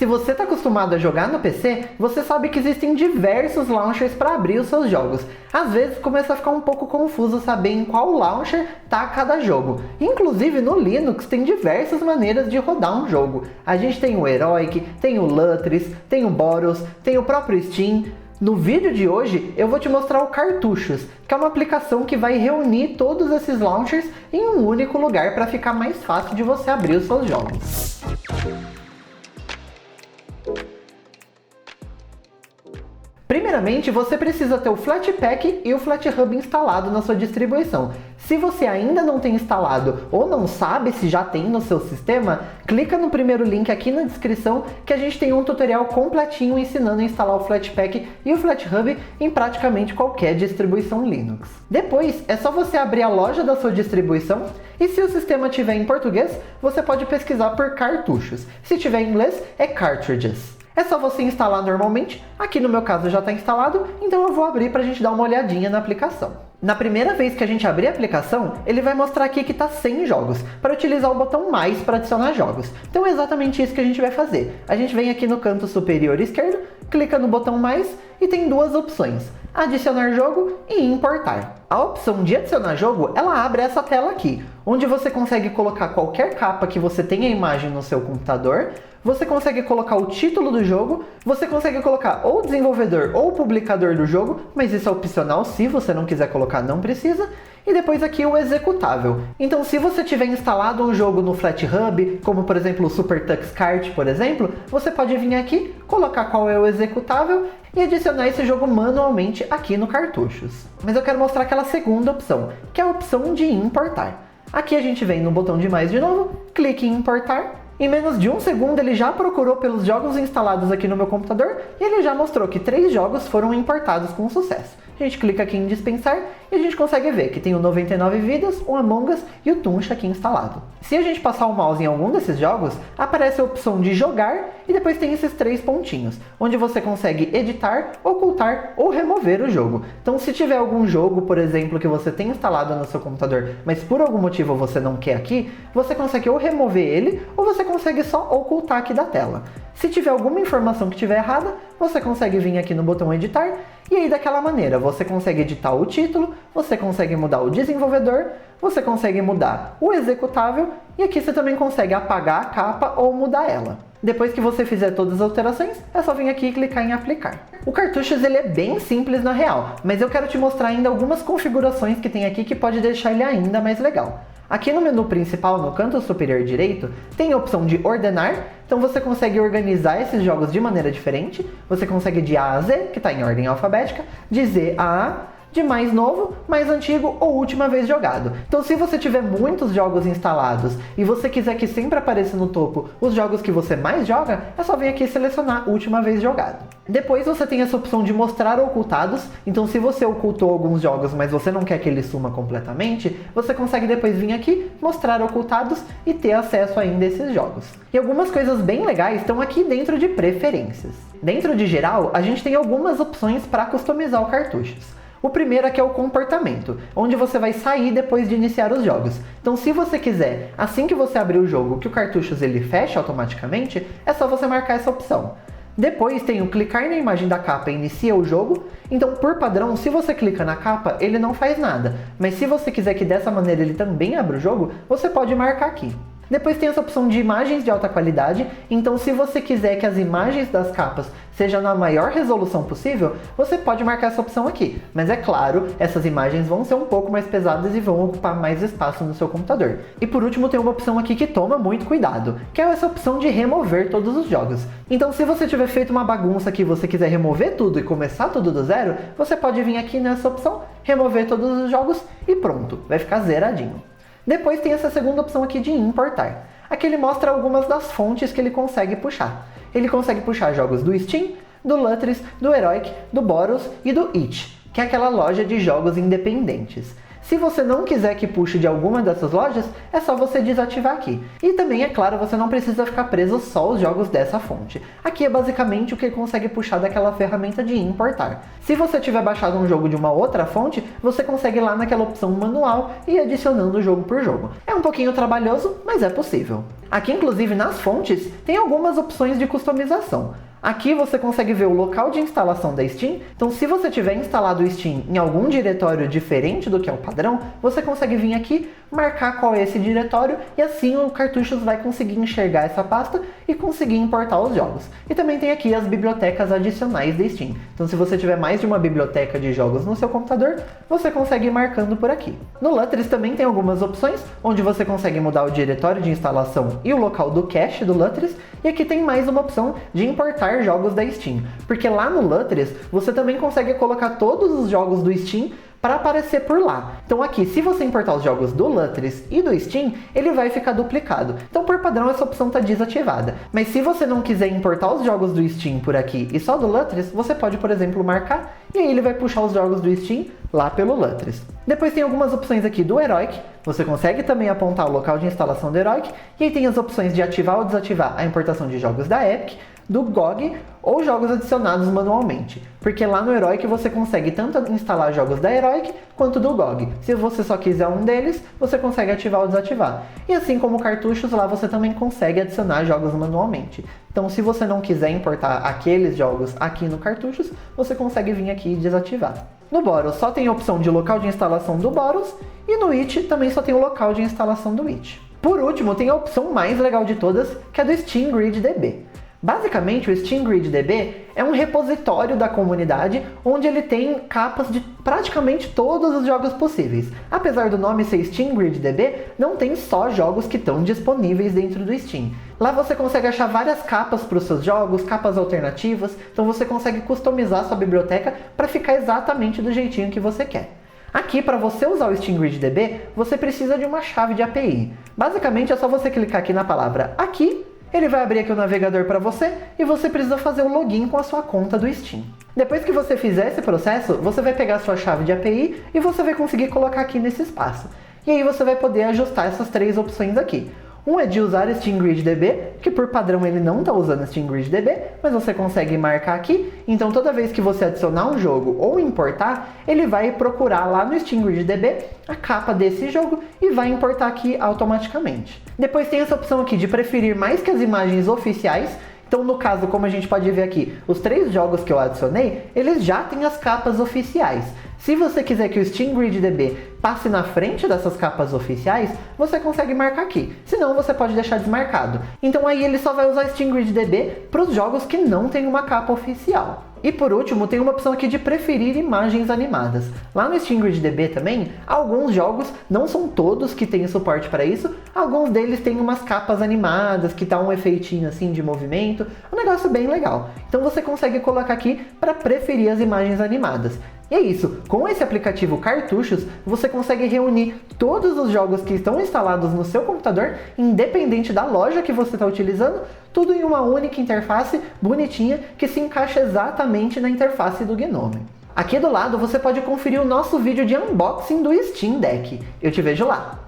Se você está acostumado a jogar no PC, você sabe que existem diversos launchers para abrir os seus jogos. Às vezes começa a ficar um pouco confuso saber em qual launcher está cada jogo. Inclusive no Linux tem diversas maneiras de rodar um jogo. A gente tem o Heroic, tem o Lutris, tem o Boros, tem o próprio Steam. No vídeo de hoje eu vou te mostrar o Cartuchos, que é uma aplicação que vai reunir todos esses launchers em um único lugar para ficar mais fácil de você abrir os seus jogos. Primeiramente, você precisa ter o Flatpak e o FlatHub instalado na sua distribuição. Se você ainda não tem instalado ou não sabe se já tem no seu sistema, clica no primeiro link aqui na descrição que a gente tem um tutorial completinho ensinando a instalar o Flatpak e o FlatHub em praticamente qualquer distribuição Linux. Depois, é só você abrir a loja da sua distribuição e se o sistema tiver em português, você pode pesquisar por cartuchos. Se tiver em inglês, é cartridges. É só você instalar normalmente, aqui no meu caso já está instalado, então eu vou abrir para a gente dar uma olhadinha na aplicação. Na primeira vez que a gente abrir a aplicação, ele vai mostrar aqui que está 100 jogos, para utilizar o botão mais para adicionar jogos. Então é exatamente isso que a gente vai fazer. A gente vem aqui no canto superior esquerdo, clica no botão mais e tem duas opções: adicionar jogo e importar. A opção de adicionar jogo, ela abre essa tela aqui, onde você consegue colocar qualquer capa que você tenha imagem no seu computador, você consegue colocar o título do jogo, você consegue colocar ou o desenvolvedor ou o publicador do jogo, mas isso é opcional, se você não quiser colocar não precisa, e depois aqui o executável. Então se você tiver instalado um jogo no FlatHub, como por exemplo o Super Tux Kart, por exemplo, você pode vir aqui, colocar qual é o executável e adicionar esse jogo manualmente aqui no Cartuchos. Mas eu quero mostrar aquela segunda opção, que é a opção de importar. Aqui a gente vem no botão de mais de novo, clique em importar. Em menos de um segundo ele já procurou pelos jogos instalados aqui no meu computador e ele já mostrou que 3 jogos foram importados com sucesso. A gente clica aqui em dispensar e a gente consegue ver que tem o 99 Vidas, o Among Us e o Tunch aqui instalado. Se a gente passar o mouse em algum desses jogos, aparece a opção de jogar e depois tem esses 3 pontinhos, onde você consegue editar, ocultar ou remover o jogo. Então se tiver algum jogo, por exemplo, que você tem instalado no seu computador, mas por algum motivo você não quer aqui, você consegue ou remover ele ou você consegue só ocultar aqui da tela. Se tiver alguma informação que estiver errada, você consegue vir aqui no botão editar e aí daquela maneira você consegue editar o título, você consegue mudar o desenvolvedor, você consegue mudar o executável e aqui você também consegue apagar a capa ou mudar ela. Depois que você fizer todas as alterações, é só vir aqui e clicar em aplicar. O Cartuchos ele é bem simples na real, mas eu quero te mostrar ainda algumas configurações que tem aqui que pode deixar ele ainda mais legal. Aqui no menu principal, no canto superior direito, tem a opção de ordenar, então você consegue organizar esses jogos de maneira diferente. Você consegue de A a Z, que está em ordem alfabética, de Z a A, de mais novo, mais antigo ou última vez jogado. Então se você tiver muitos jogos instalados e você quiser que sempre apareça no topo os jogos que você mais joga, é só vir aqui e selecionar última vez jogado. Depois você tem essa opção de mostrar ocultados, então se você ocultou alguns jogos, mas você não quer que ele suma completamente, você consegue depois vir aqui, mostrar ocultados e ter acesso ainda a esses jogos. E algumas coisas bem legais estão aqui dentro de preferências. Dentro de geral, a gente tem algumas opções para customizar o Cartuchos. O primeiro aqui é o comportamento, onde você vai sair depois de iniciar os jogos. Então se você quiser, assim que você abrir o jogo, que o Cartuchos ele feche automaticamente, é só você marcar essa opção. Depois tem o clicar na imagem da capa e inicia o jogo. Então por padrão, se você clica na capa, ele não faz nada. Mas se você quiser que dessa maneira ele também abra o jogo, você pode marcar aqui. Depois tem essa opção de imagens de alta qualidade, então se você quiser que as imagens das capas sejam na maior resolução possível, você pode marcar essa opção aqui. Mas é claro, essas imagens vão ser um pouco mais pesadas e vão ocupar mais espaço no seu computador. E por último tem uma opção aqui que toma muito cuidado, que é essa opção de remover todos os jogos. Então se você tiver feito uma bagunça que você quiser remover tudo e começar tudo do zero, você pode vir aqui nessa opção, remover todos os jogos e pronto, vai ficar zeradinho. Depois tem essa segunda opção aqui de importar. Aqui ele mostra algumas das fontes que ele consegue puxar. Ele consegue puxar jogos do Steam, do Lutris, do Heroic, do Boros e do Itch, que é aquela loja de jogos independentes. Se você não quiser que puxe de alguma dessas lojas, é só você desativar aqui. E também, é claro, você não precisa ficar preso só aos jogos dessa fonte. Aqui é basicamente o que consegue puxar daquela ferramenta de importar. Se você tiver baixado um jogo de uma outra fonte, você consegue ir lá naquela opção manual e ir adicionando jogo por jogo. É um pouquinho trabalhoso, mas é possível. Aqui, inclusive, nas fontes, tem algumas opções de customização. Aqui você consegue ver o local de instalação da Steam, então se você tiver instalado o Steam em algum diretório diferente do que é o padrão, você consegue vir aqui, marcar qual é esse diretório e assim o Cartuchos vai conseguir enxergar essa pasta e conseguir importar os jogos. E também tem aqui as bibliotecas adicionais da Steam, então se você tiver mais de uma biblioteca de jogos no seu computador, você consegue ir marcando por aqui. No Lutris também tem algumas opções, onde você consegue mudar o diretório de instalação e o local do cache do Lutris, e aqui tem mais uma opção de importar jogos da Steam, porque lá no Lutris você também consegue colocar todos os jogos do Steam para aparecer por lá. Então aqui, se você importar os jogos do Lutris e do Steam, ele vai ficar duplicado. Então por padrão essa opção está desativada. Mas se você não quiser importar os jogos do Steam por aqui e só do Lutris, você pode, por exemplo, marcar e aí ele vai puxar os jogos do Steam lá pelo Lutris. Depois tem algumas opções aqui do Heroic, você consegue também apontar o local de instalação do Heroic, e aí tem as opções de ativar ou desativar a importação de jogos da Epic, do GOG ou jogos adicionados manualmente, porque lá no Heroic você consegue tanto instalar jogos da Heroic quanto do GOG. Se você só quiser um deles, você consegue ativar ou desativar. E assim como Cartuchos, lá você também consegue adicionar jogos manualmente. Então se você não quiser importar aqueles jogos aqui no Cartuchos, você consegue vir aqui e desativar. No Boros só tem a opção de local de instalação do Boros, e no Itch também só tem o local de instalação do Itch. Por último, tem a opção mais legal de todas, que é do Steam Grid DB. Basicamente, o Steam Grid DB é um repositório da comunidade onde ele tem capas de praticamente todos os jogos possíveis. Apesar do nome ser Steam Grid DB, não tem só jogos que estão disponíveis dentro do Steam. Lá você consegue achar várias capas para os seus jogos, capas alternativas, então você consegue customizar sua biblioteca para ficar exatamente do jeitinho que você quer. Aqui, para você usar o Steam Grid DB, você precisa de uma chave de API. Basicamente, é só você clicar aqui na palavra aqui, ele vai abrir aqui o navegador para você e você precisa fazer o login com a sua conta do Steam. Depois que você fizer esse processo, você vai pegar a sua chave de API e você vai conseguir colocar aqui nesse espaço. E aí você vai poder ajustar essas três opções aqui. Um é de usar Steam Grid DB, que por padrão ele não está usando Steam Grid DB, mas você consegue marcar aqui. Então toda vez que você adicionar um jogo ou importar, ele vai procurar lá no Steam Grid DB a capa desse jogo e vai importar aqui automaticamente. Depois tem essa opção aqui de preferir mais que as imagens oficiais. Então, no caso, como a gente pode ver aqui, os 3 jogos que eu adicionei, eles já têm as capas oficiais. Se você quiser que o Steam Grid DB passe na frente dessas capas oficiais, você consegue marcar aqui. Senão, você pode deixar desmarcado. Então, aí ele só vai usar Steam Grid DB para os jogos que não têm uma capa oficial. E por último, tem uma opção aqui de preferir imagens animadas. Lá no Steam Grid DB também, alguns jogos, não são todos que têm suporte para isso, alguns deles têm umas capas animadas, que dá um efeitinho assim de movimento, um negócio bem legal. Então você consegue colocar aqui para preferir as imagens animadas. E é isso, com esse aplicativo Cartuchos, você consegue reunir todos os jogos que estão instalados no seu computador, independente da loja que você está utilizando, tudo em uma única interface bonitinha que se encaixa exatamente na interface do Gnome. Aqui do lado você pode conferir o nosso vídeo de unboxing do Steam Deck. Eu te vejo lá!